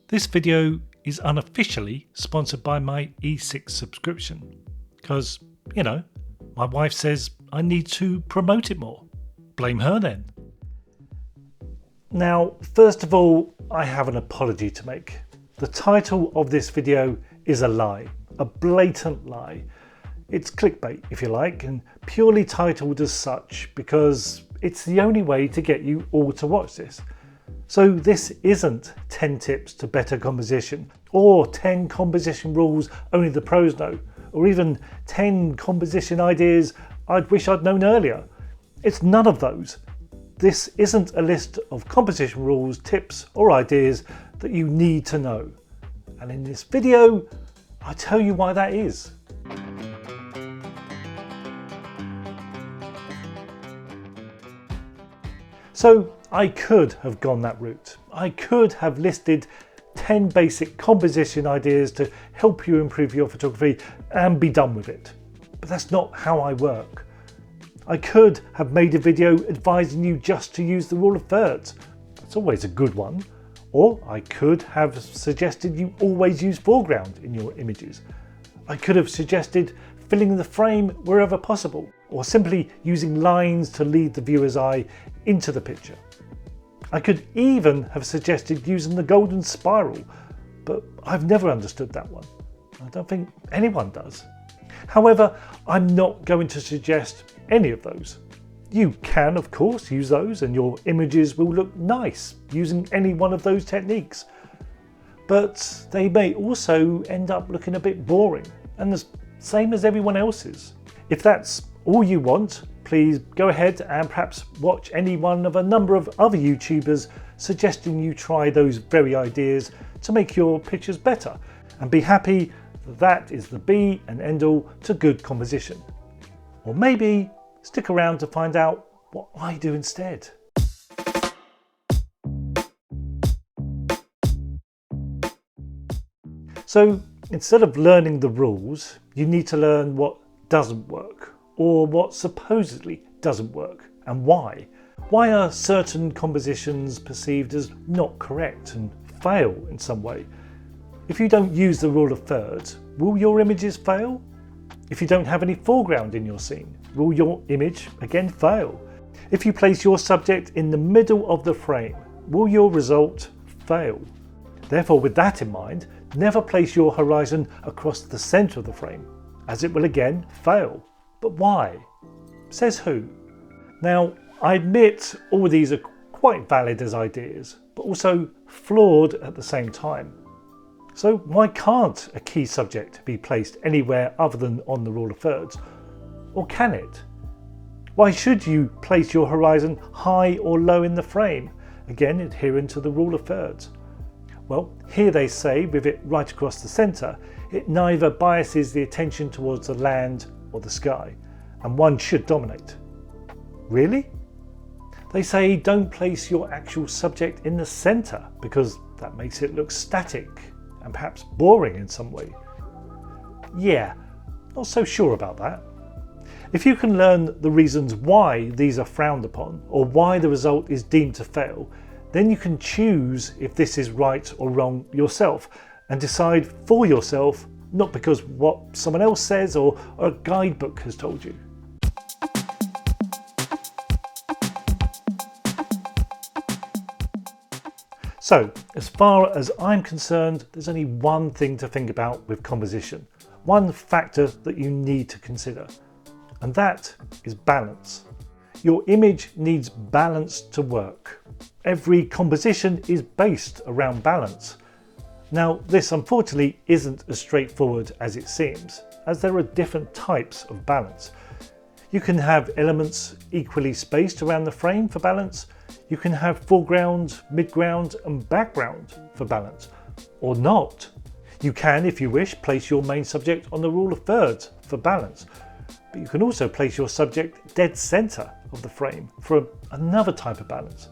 This video is unofficially sponsored by my E6 subscription because, my wife says I need to promote it more. Blame her then. Now, first of all, I have an apology to make. The title of this video is a lie, a blatant lie. It's clickbait, if you like, and purely titled as such because it's the only way to get you all to watch this. So this isn't 10 tips to better composition, or 10 composition rules only the pros know, or even 10 composition ideas I'd wish I'd known earlier. It's none of those. This isn't a list of composition rules, tips, or ideas that you need to know. And in this video, I'll tell you why that is. So I could have gone that route. I could have listed 10 basic composition ideas to help you improve your photography and be done with it. But that's not how I work. I could have made a video advising you just to use the rule of thirds. That's always a good one. Or I could have suggested you always use foreground in your images. I could have suggested filling the frame wherever possible, or simply using lines to lead the viewer's eye into the picture. I could even have suggested using the golden spiral, but I've never understood that one. I don't think anyone does. However, I'm not going to suggest any of those. You can, of course, use those and your images will look nice using any one of those techniques. But they may also end up looking a bit boring and the same as everyone else's. If that's all you want, please go ahead and perhaps watch any one of a number of other YouTubers suggesting you try those very ideas to make your pictures better, and be happy that is the be and end all to good composition. Or maybe stick around to find out what I do instead. So instead of learning the rules, you need to learn what doesn't work, or what supposedly doesn't work, and why. Why are certain compositions perceived as not correct and fail in some way? If you don't use the rule of thirds, will your images fail? If you don't have any foreground in your scene, will your image again fail? If you place your subject in the middle of the frame, will your result fail? Therefore, with that in mind, never place your horizon across the centre of the frame, as it will again fail. But why? Says who? Now, I admit all these are quite valid as ideas, but also flawed at the same time. So why can't a key subject be placed anywhere other than on the rule of thirds? Or can it? Why should you place your horizon high or low in the frame, again adhering to the rule of thirds? Well, here they say with it right across the centre, it neither biases the attention towards the land or the sky, and one should dominate. Really? They say don't place your actual subject in the centre because that makes it look static and perhaps boring in some way. Yeah, not so sure about that. If you can learn the reasons why these are frowned upon, or why the result is deemed to fail, then you can choose if this is right or wrong yourself and decide for yourself, not because what someone else says or a guidebook has told you. So, as far as I'm concerned, there's only one thing to think about with composition, one factor that you need to consider, and that is balance. Your image needs balance to work. Every composition is based around balance. Now, this unfortunately isn't as straightforward as it seems, as there are different types of balance. You can have elements equally spaced around the frame for balance. You can have foreground, midground and background for balance, or not. You can, if you wish, place your main subject on the rule of thirds for balance, but you can also place your subject dead centre of the frame for another type of balance.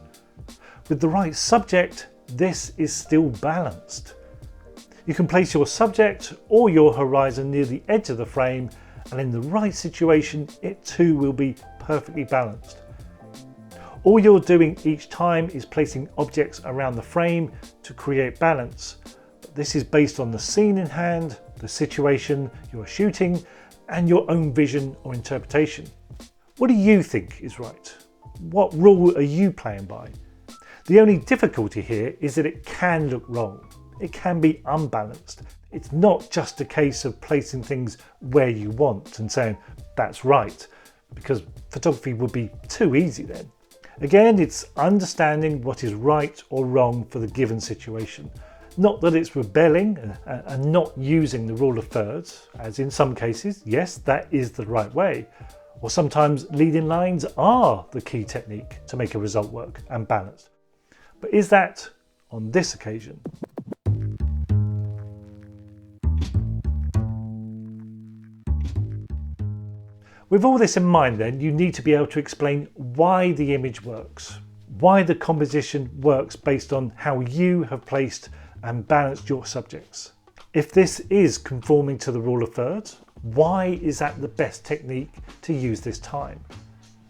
With the right subject, this is still balanced. You can place your subject or your horizon near the edge of the frame, and in the right situation, it too will be perfectly balanced. All you're doing each time is placing objects around the frame to create balance. But this is based on the scene in hand, the situation you are shooting, and your own vision or interpretation. What do you think is right? What rule are you playing by? The only difficulty here is that it can look wrong. It can be unbalanced. It's not just a case of placing things where you want and saying, that's right, because photography would be too easy then. Again, it's understanding what is right or wrong for the given situation. Not that it's rebelling and not using the rule of thirds, as in some cases, yes, that is the right way. Or sometimes leading lines are the key technique to make a result work and balanced. But is that on this occasion? With all this in mind then, you need to be able to explain why the image works, why the composition works based on how you have placed and balanced your subjects. If this is conforming to the rule of thirds, why is that the best technique to use this time?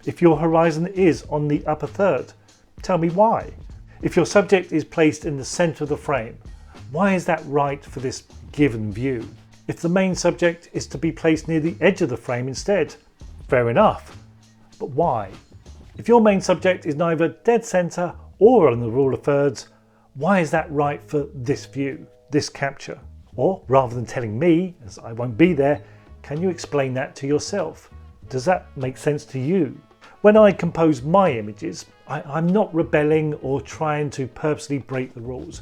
If your horizon is on the upper third, tell me why. If your subject is placed in the center of the frame, why is that right for this given view? If the main subject is to be placed near the edge of the frame instead, fair enough, but why? If your main subject is neither dead center or on the rule of thirds, why is that right for this view, this capture? Or rather than telling me, as I won't be there, can you explain that to yourself? Does that make sense to you? When I compose my images, I'm not rebelling or trying to purposely break the rules.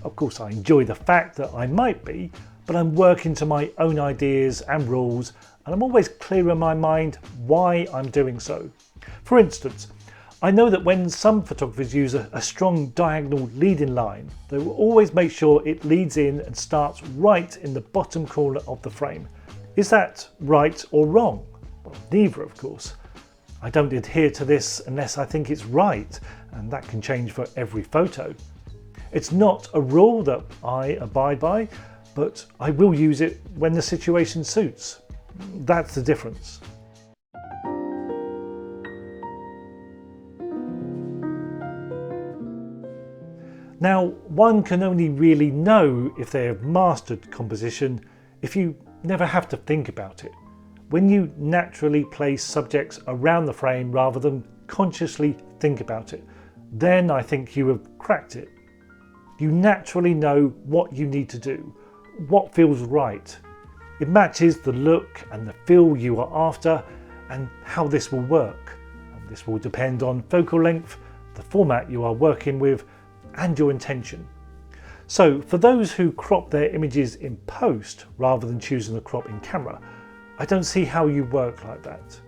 Of course, I enjoy the fact that I might be, but I'm working to my own ideas and rules, and I'm always clear in my mind why I'm doing so. For instance, I know that when some photographers use a strong diagonal leading line, they will always make sure it leads in and starts right in the bottom corner of the frame. Is that right or wrong? Well, neither, of course. I don't adhere to this unless I think it's right, and that can change for every photo. It's not a rule that I abide by, but I will use it when the situation suits. That's the difference. Now, one can only really know if they have mastered composition if you never have to think about it. When you naturally place subjects around the frame rather than consciously think about it, then I think you have cracked it. You naturally know what you need to do, what feels right. It matches the look and the feel you are after and how this will work. And this will depend on focal length, the format you are working with, and your intention. So for those who crop their images in post rather than choosing the crop in camera, I don't see how you work like that.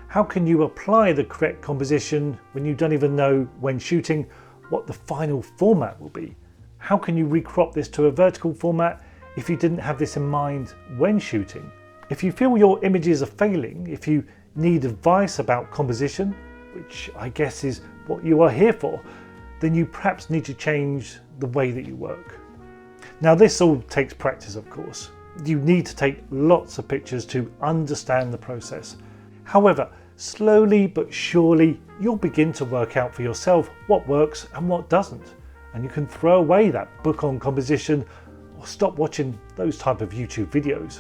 How can you apply the correct composition when you don't even know when shooting what the final format will be? How can you recrop this to a vertical format if you didn't have this in mind when shooting? If you feel your images are failing, if you need advice about composition, which I guess is what you are here for, then you perhaps need to change the way that you work. Now this all takes practice, of course. You need to take lots of pictures to understand the process. However, slowly but surely you'll begin to work out for yourself what works and what doesn't. And you can throw away that book on composition or stop watching those type of YouTube videos.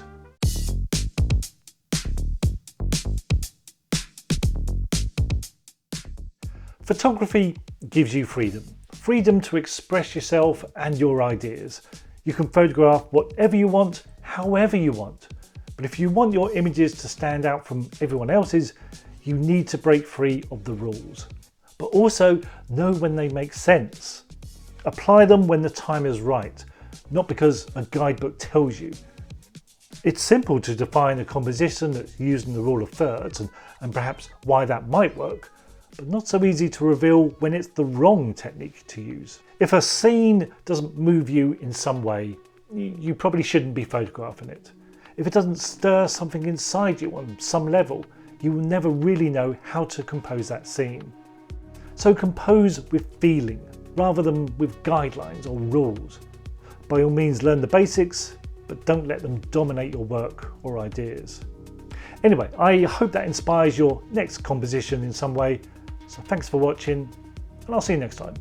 Photography gives you freedom. Freedom to express yourself and your ideas. You can photograph whatever you want, however you want. But if you want your images to stand out from everyone else's, you need to break free of the rules. But also know when they make sense. Apply them when the time is right, not because a guidebook tells you. It's simple to define a composition that's using the rule of thirds and perhaps why that might work, but not so easy to reveal when it's the wrong technique to use. If a scene doesn't move you in some way, you probably shouldn't be photographing it. If it doesn't stir something inside you on some level, you will never really know how to compose that scene. So compose with feeling, rather than with guidelines or rules. By all means learn the basics, but don't let them dominate your work or ideas. Anyway, I hope that inspires your next composition in some way. So thanks for watching, and I'll see you next time.